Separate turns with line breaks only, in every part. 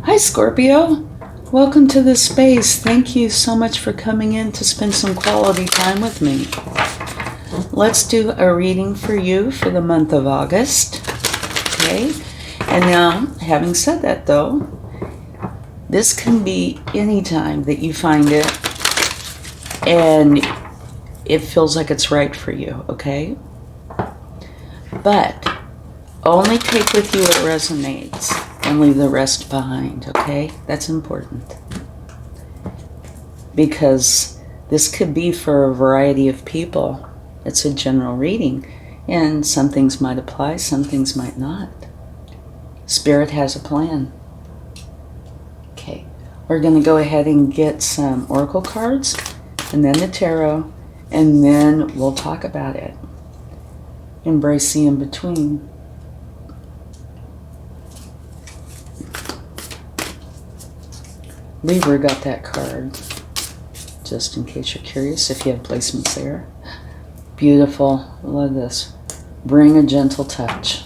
Hi, Scorpio. Welcome to this space. Thank you so much for coming in to spend some quality time with me. Let's do a reading for you for the month of August. Okay? And now, having said that though, this can be any time that you find it and it feels like it's right for you, okay? But only take with you what resonates and leave the rest behind, okay? That's important. Because this could be for a variety of people. It's a general reading, and some things might apply, some things might not. Spirit has a plan. Okay, we're going to go ahead and get some oracle cards, and then the tarot, and then we'll talk about it. Embrace the in-between. Libra got that card, just in case you're curious, if you have placements there. Beautiful. Love this. Bring a gentle touch.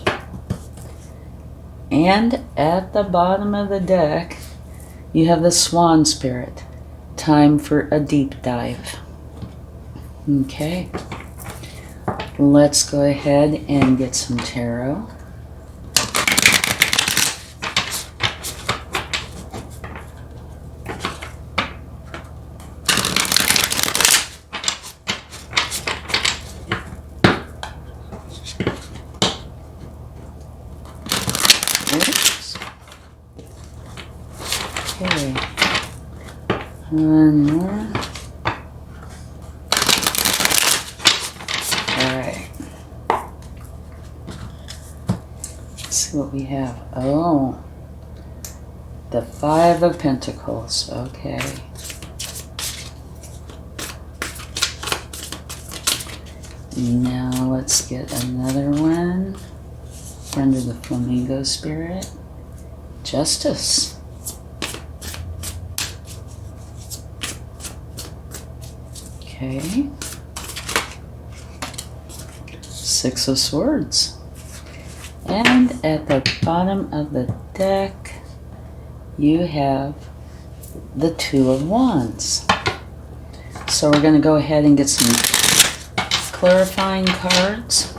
And at the bottom of the deck, you have the Swan Spirit. Time for a deep dive. Okay. Let's go ahead and get some tarot. Okay, one more. Alright. Let's see what we have. Oh, the Five of Pentacles. Okay. Now let's get another one under the Flamingo Spirit. Justice. Okay. Six of Swords. And at the bottom of the deck, you have the Two of Wands. So we're going to go ahead and get some clarifying cards.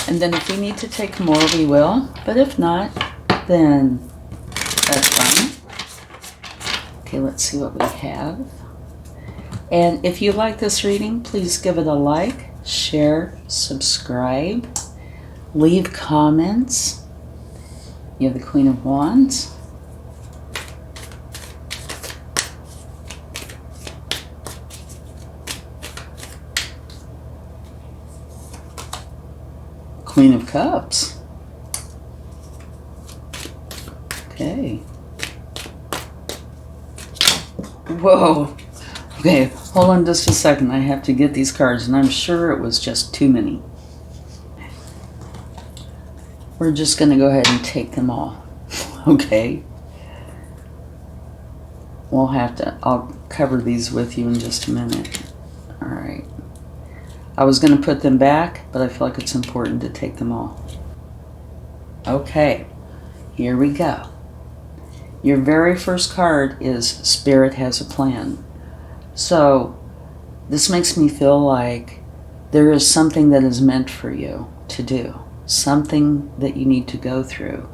And then if we need to take more, we will. But if not, then that's fine. Okay, let's see what we have. And if you like this reading, please give it a like, share, subscribe, leave comments. You have the Queen of Wands. Queen of Cups. Okay. Whoa. Okay, hold on just a second. I have to get these cards, and I'm sure it was just too many. We're just going to go ahead and take them all. Okay? We'll have to, I'll cover these with you in just a minute. Alright. I was going to put them back, but I feel like it's important to take them all. Okay, here we go. Your very first card is Spirit Has a Plan. So this makes me feel like there is something that is meant for you to do. Something that you need to go through.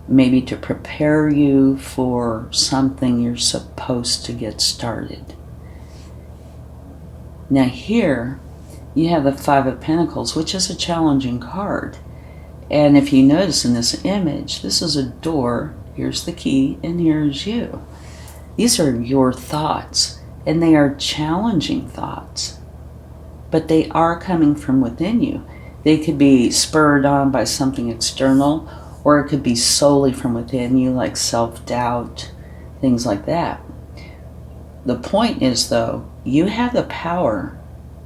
Maybe to prepare you for something you're supposed to get started. Now here, you have the Five of Pentacles, which is a challenging card. And if you notice in this image, this is a door. Here's the key, and here's you. These are your thoughts, and they are challenging thoughts, but they are coming from within you. They could be spurred on by something external, or it could be solely from within you, like self-doubt, things like that. The point is, though, you have the power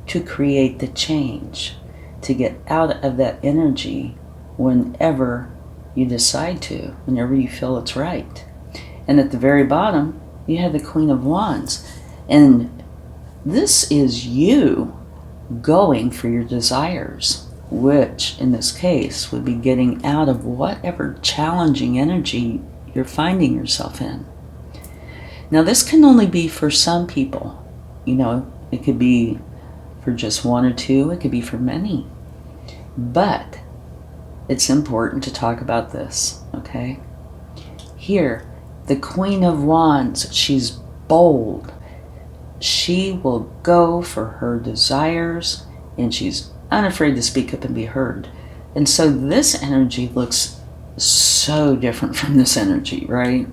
to create the change, to get out of that energy whenever you decide to, whenever you feel it's right. And at the very bottom, you have the Queen of Wands. And this is you going for your desires. which in this case would be getting out of whatever challenging energy you're finding yourself in. Now, this can only be for some people. It could be for just one or two, it could be for many. But it's important to talk about this, okay? Here, the Queen of Wands, she's bold. She will go for her desires, and she's unafraid to speak up and be heard. And so this energy looks so different from this energy, right?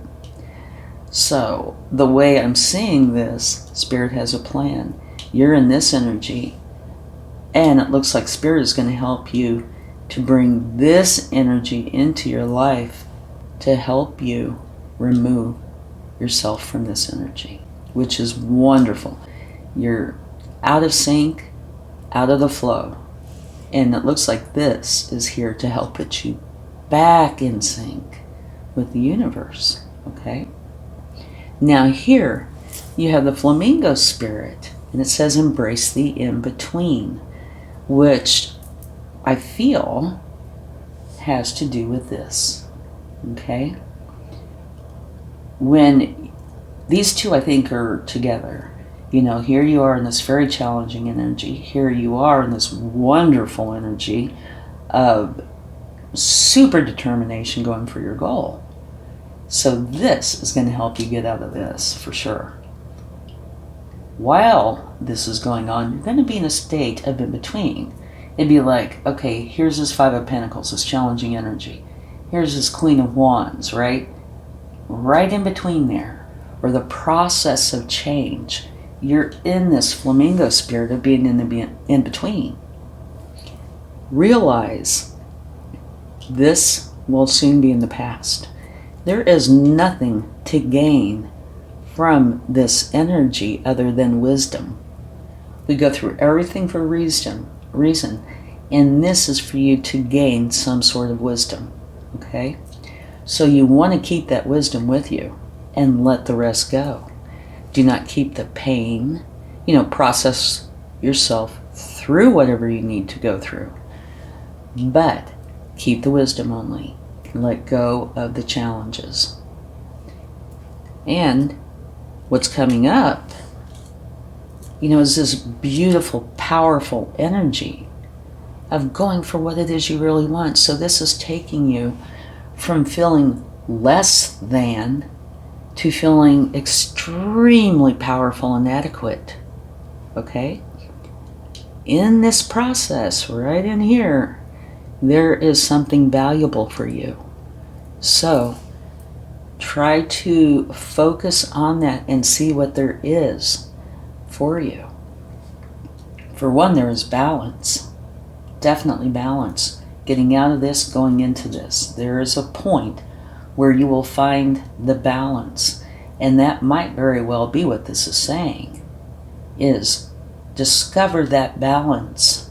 So the way I'm seeing this, Spirit has a plan. You're in this energy, and it looks like Spirit is going to help you to bring this energy into your life to help you remove yourself from this energy, which is wonderful. You're out of sync, out of the flow, and it looks like this is here to help put you back in sync with the universe, okay? Now here you have the flamingo spirit, and it says embrace the in-between, which I feel has to do with this, okay? When these two, I think, are together, here you are in this very challenging energy. Here you are in this wonderful energy of super determination going for your goal. So this is going to help you get out of this for sure. While this is going on, you're going to be in a state of in-between. It'd be like, okay, here's this Five of Pentacles, this challenging energy. Here's this Queen of Wands, right? Right in between there, or the process of change. You're in this flamingo spirit of being in the in-between. Realize this will soon be in the past. There is nothing to gain from this energy other than wisdom. We go through everything for reason, and this is for you to gain some sort of wisdom, okay? So you want to keep that wisdom with you and let the rest go. Do not keep the pain, process yourself through whatever you need to go through, but keep the wisdom only. Let go of the challenges. And what's coming up, is this beautiful, powerful energy of going for what it is you really want. So this is taking you from feeling less than to feeling extremely powerful and adequate. Okay? In this process, right in here, there is something valuable for you. So try to focus on that and see what there is for you. For one, there is balance. Definitely balance. Getting out of this, going into this. There is a point where you will find the balance. And that might very well be what this is saying, is discover that balance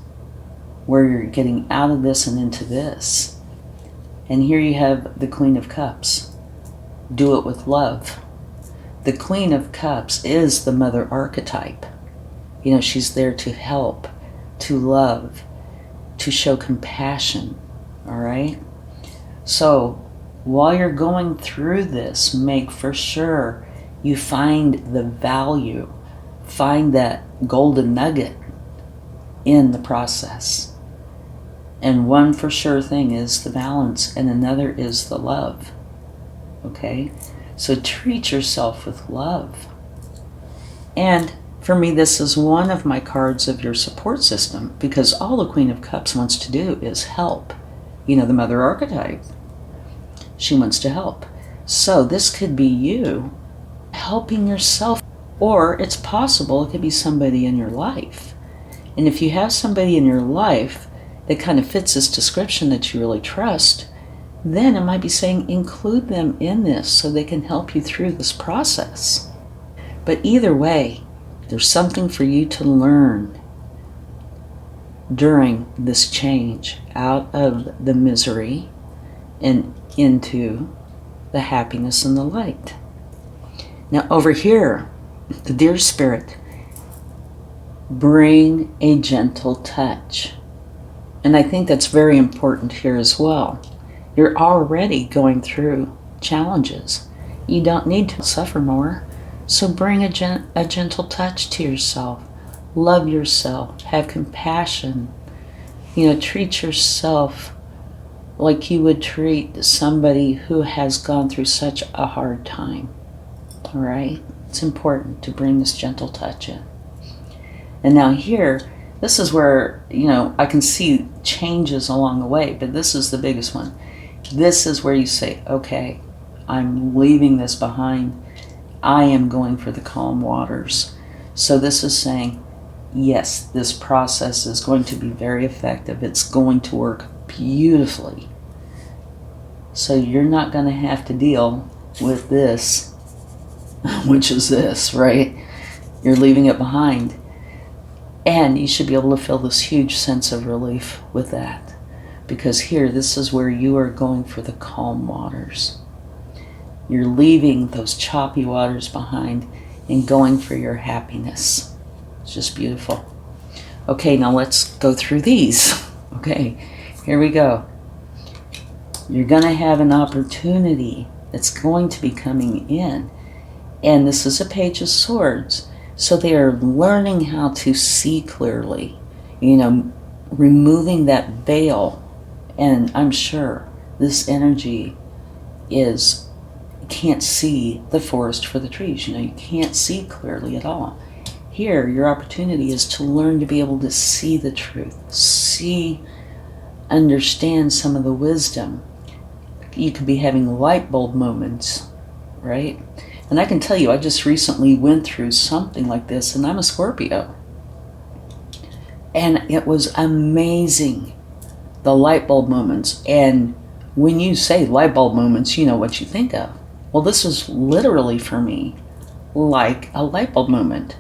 where you're getting out of this and into this. And here you have the Queen of Cups. Do it with love. The Queen of Cups is the mother archetype. She's there to help, to love, to show compassion, all right? So while you're going through this, make for sure you find the value, find that golden nugget in the process. And one for sure thing is the balance, and another is the love, okay? So treat yourself with love. And for me, this is one of my cards of your support system, because all the Queen of Cups wants to do is help. The mother archetype. She wants to help. So this could be you helping yourself, or it's possible it could be somebody in your life. And if you have somebody in your life that kind of fits this description that you really trust, then it might be saying include them in this so they can help you through this process. But either way, there's something for you to learn during this change out of the misery and into the happiness and the light. Now over here, the deer spirit, bring a gentle touch. And I think that's very important here as well. You're already going through challenges. You don't need to suffer more. So bring a gentle touch to yourself. Love yourself. Have compassion. Treat yourself like you would treat somebody who has gone through such a hard time. All right? It's important to bring this gentle touch in. And now here, this is where, I can see changes along the way, but this is the biggest one. This is where you say, okay, I'm leaving this behind. I am going for the calm waters. So this is saying, yes, this process is going to be very effective. It's going to work beautifully. So you're not going to have to deal with this, which is this, right? You're leaving it behind. And you should be able to feel this huge sense of relief with that. Because here, this is where you are going for the calm waters. You're leaving those choppy waters behind and going for your happiness. It's just beautiful. Okay, now let's go through these. Okay, here we go. You're going to have an opportunity that's going to be coming in. And this is a Page of Swords. So they are learning how to see clearly, removing that veil. And I'm sure this energy can't see the forest for the trees. You can't see clearly at all. Here, your opportunity is to learn to be able to see the truth, understand some of the wisdom. You could be having light bulb moments, right? And I can tell you, I just recently went through something like this, and I'm a Scorpio. And it was amazing, the light bulb moments. And when you say light bulb moments, you know what you think of. Well, this was literally for me like a light bulb moment.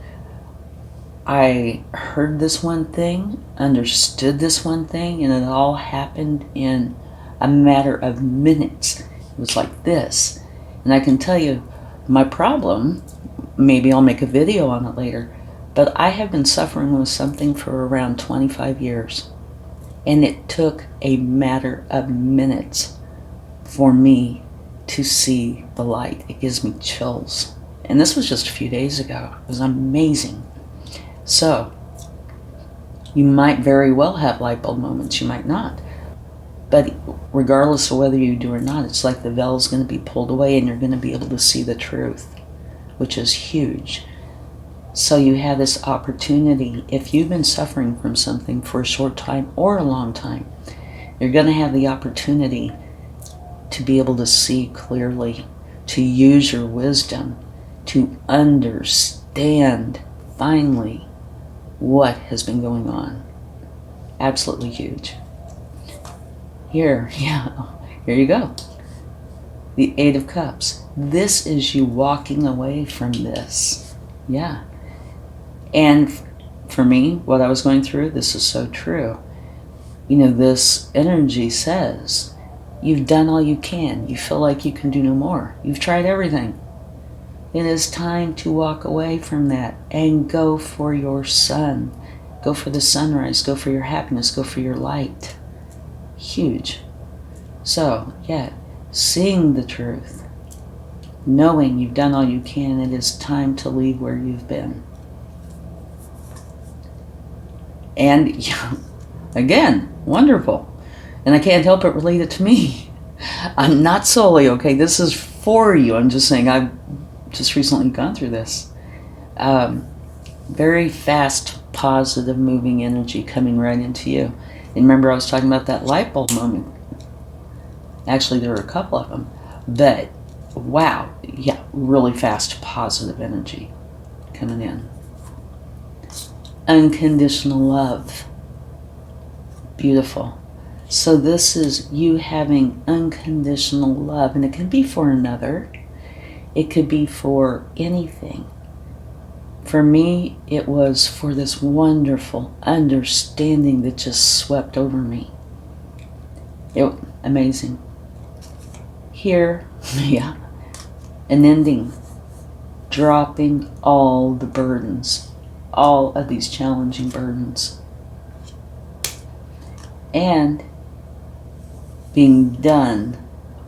I heard this one thing, understood this one thing, and it all happened in a matter of minutes. It was like this. And I can tell you, my problem, maybe I'll make a video on it later, but I have been suffering with something for around 25 years. And it took a matter of minutes for me to see the light. It gives me chills. And this was just a few days ago. It was amazing. So, you might very well have light bulb moments, you might not. But regardless of whether you do or not, it's like the veil is going to be pulled away and you're going to be able to see the truth, which is huge. So you have this opportunity. If you've been suffering from something for a short time or a long time, you're going to have the opportunity to be able to see clearly, to use your wisdom, to understand finally what has been going on. Absolutely huge. Here you go. The Eight of Cups. This is you walking away from this. Yeah. And for me, what I was going through, this is so true. This energy says, you've done all you can. You feel like you can do no more. You've tried everything. It is time to walk away from that and go for your sun. Go for the sunrise. Go for your happiness. Go for your light. Huge. So, seeing the truth, knowing you've done all you can, it is time to leave where you've been. And again, wonderful. And I can't help but relate it to me. I'm not solely, okay? This is for you. I'm just saying I've just recently gone through this. Very fast, positive moving energy coming right into you. And remember I was talking about that light bulb moment. Actually, there were a couple of them. But, wow, really fast, positive energy coming in. Unconditional love. Beautiful. So this is you having unconditional love. And it can be for another. It could be for anything. For me, it was for this wonderful understanding that just swept over me. Amazing. Here, an ending. Dropping all the burdens. All of these challenging burdens. and being done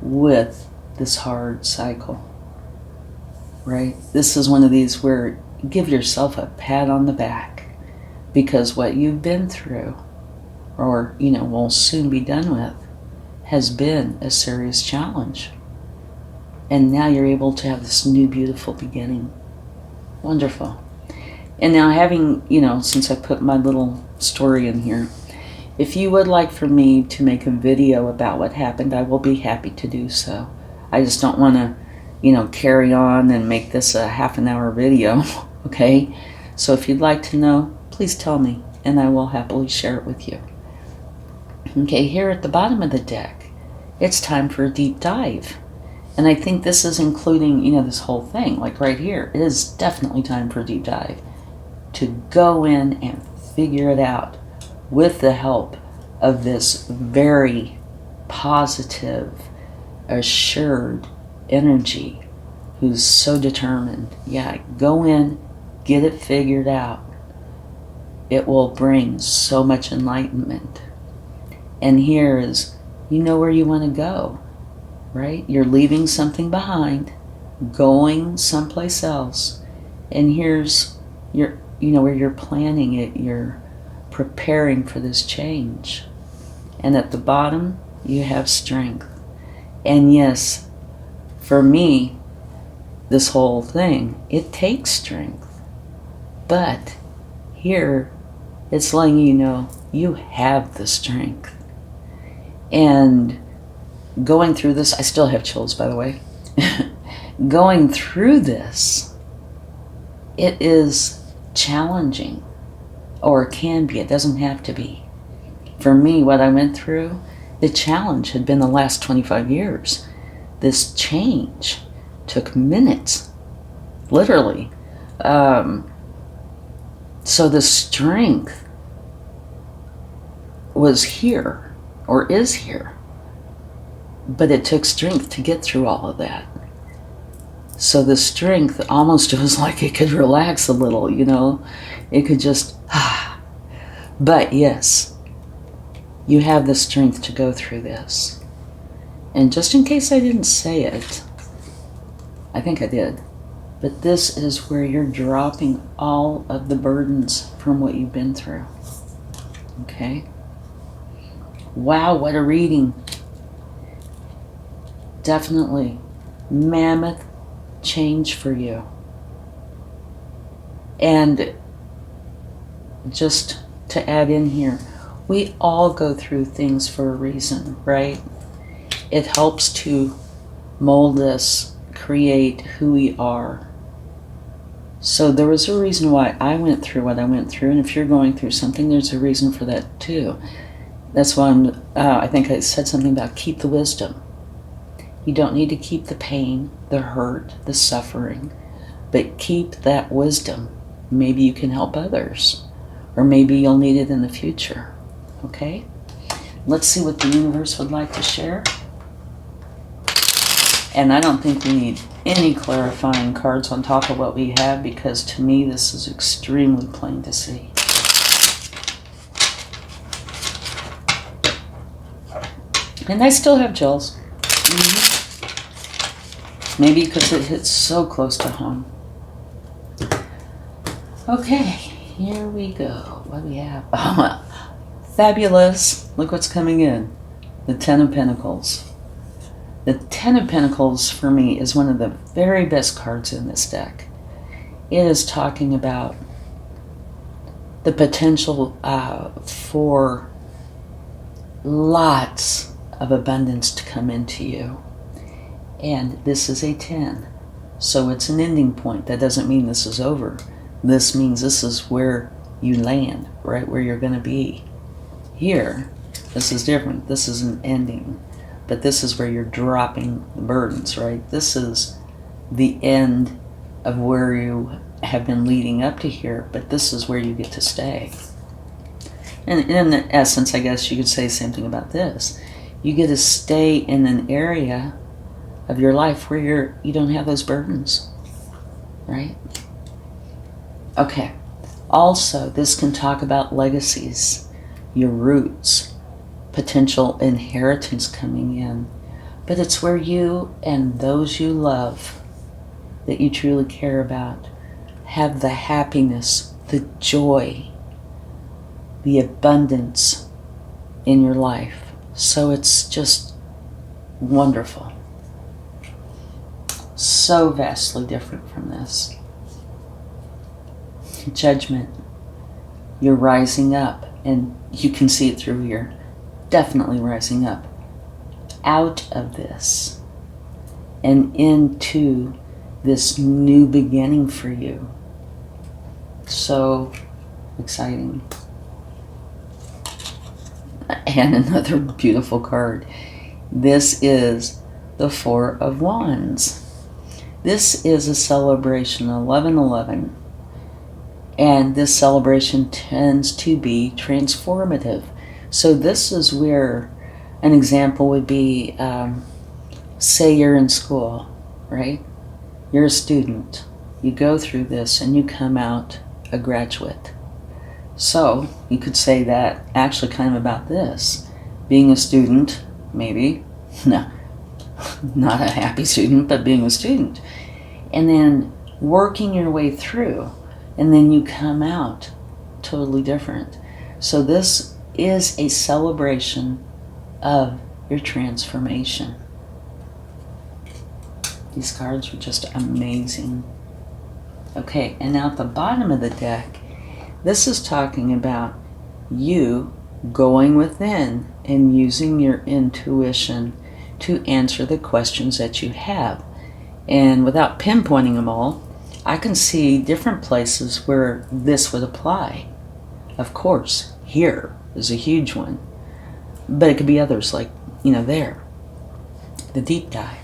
with this hard cycle, right? This is one of these where give yourself a pat on the back, because what you've been through, or, will soon be done with, has been a serious challenge. And now you're able to have this new, beautiful beginning. Wonderful. And now having, since I put my little story in here, if you would like for me to make a video about what happened, I will be happy to do so. I just don't want to, carry on and make this a half-an-hour video, okay? So if you'd like to know, please tell me, and I will happily share it with you. Okay, here at the bottom of the deck, it's time for a deep dive. And I think this is including, this whole thing, like right here. It is definitely time for a deep dive. To go in and figure it out with the help of this very positive, assured energy who's so determined. Yeah, go in, get it figured out. It will bring so much enlightenment. And here is, you know where you want to go, right? You're leaving something behind, going someplace else. And here's your, where you're planning it, you're preparing for this change. And at the bottom, you have strength. And yes, for me, this whole thing, it takes strength. But here, it's letting you know you have the strength. And going through this, I still have chills, by the way. Going through this, it is challenging, or it can be. It doesn't have to be. For me, what I went through, the challenge had been the last 25 years. This change took minutes, literally. So the strength was here, or is here. But it took strength to get through all of that. So the strength almost was like it could relax a little, It could just, But yes, you have the strength to go through this. And just in case I didn't say it, I think I did, but this is where you're dropping all of the burdens from what you've been through. Okay? Wow, what a reading. Definitely mammoth change for you. And just to add in here, we all go through things for a reason, right? It helps to mold us, create who we are. So there was a reason why I went through what I went through, and if you're going through something, there's a reason for that too. That's why I think I said something about keep the wisdom. You don't need to keep the pain, the hurt, the suffering, but keep that wisdom. Maybe you can help others, or maybe you'll need it in the future. Okay? Let's see what the universe would like to share. And I don't think we need any clarifying cards on top of what we have, because to me this is extremely plain to see. And I still have chills. Maybe because it hits so close to home. Okay, here we go. What do we have? Oh, fabulous. Look what's coming in. The Ten of Pentacles. The Ten of Pentacles, for me, is one of the very best cards in this deck. It is talking about the potential for lots of abundance to come into you. And this is a 10. So it's an ending point. That doesn't mean this is over. This means this is where you land, right where you're going to be. Here, this is different. This is an ending. But this is where you're dropping the burdens, right? This is the end of where you have been leading up to here, but this is where you get to stay. And in essence, I guess you could say the same thing about this. You get to stay in an area of your life where you don't have those burdens, right? Okay. Also, this can talk about legacies, your roots, potential inheritance coming in, but it's where you and those you love, that you truly care about, have the happiness, the joy, the abundance in your life. So it's just wonderful. So vastly different from this. Judgment. You're rising up, and you can see it through here. Definitely rising up out of this and into this new beginning for you. So exciting. And another beautiful card. This is the Four of Wands. This is a celebration, 11/11. And this celebration tends to be transformative. So this is where an example would be, say you're in school, right? You're a student. You go through this and you come out a graduate. So you could say that actually kind of about this. Being a student, maybe, no, not a happy student, but being a student. And then working your way through, and then you come out totally different. So this is a celebration of your transformation. These cards are just amazing. Okay, and now at the bottom of the deck, this is talking about you going within and using your intuition to answer the questions that you have. And without pinpointing them all, I can see different places where this would apply. Of course, here is a huge one, but it could be others, like, there, the deep dive.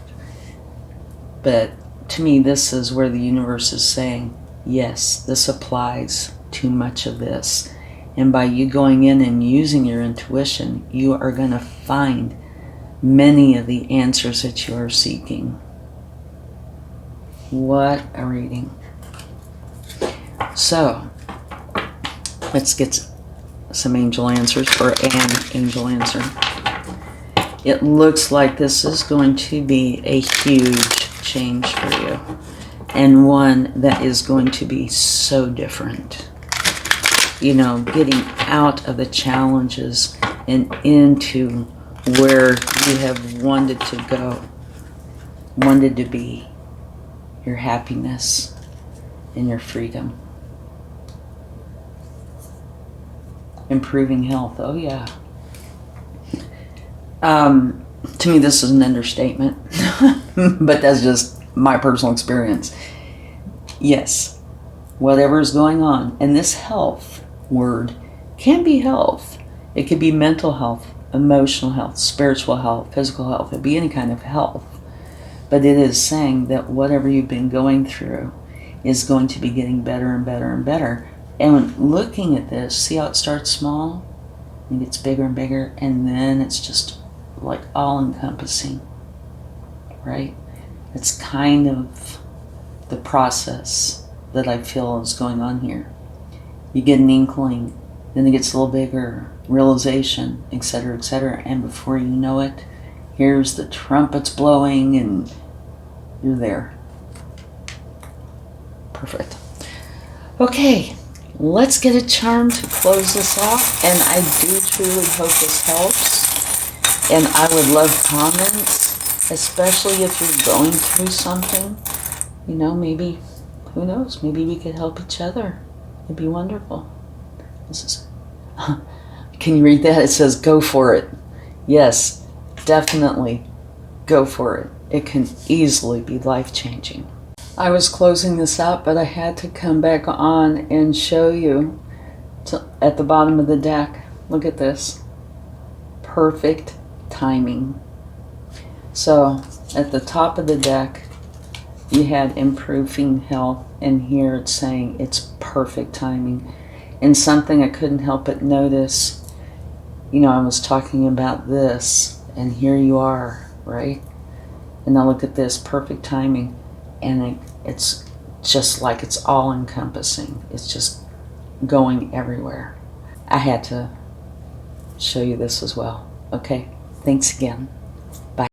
But to me, this is where the universe is saying, yes, this applies to much of this. And by you going in and using your intuition, you are going to find many of the answers that you are seeking. What a reading. So, let's get some angel answers, or an angel answer. It looks like this is going to be a huge change for you, and one that is going to be so different. Getting out of the challenges and into where you have wanted to go, wanted to be, your happiness and your freedom. Improving health, oh yeah. To me, this is an understatement, but that's just my personal experience. Yes, whatever is going on, and this health word can be health. It could be mental health, emotional health, spiritual health, physical health. It could be any kind of health. But it is saying that whatever you've been going through is going to be getting better and better and better. And when looking at this, see how it starts small and gets bigger and bigger, and then it's just like all-encompassing, right? It's kind of the process that I feel is going on here. You get an inkling, then it gets a little bigger, realization, etc., etc., and before you know it, here's the trumpets blowing and you're there. Perfect. Okay, let's get a charm to close this off, and I do truly hope this helps. And I would love comments, especially if you're going through something. Maybe, who knows, maybe we could help each other. It'd be wonderful. Can you read that? It says, go for it. Yes, definitely go for it. It can easily be life-changing. I was closing this out, but I had to come back on and show you at the bottom of the deck. Look at this. Perfect timing. So at the top of the deck, you had improving health, and here it's saying it's perfect timing. And something I couldn't help but notice, I was talking about this, and here you are, right? And now look at this, perfect timing. And it's just like it's all encompassing. It's just going everywhere. I had to show you this as well. Okay, thanks again.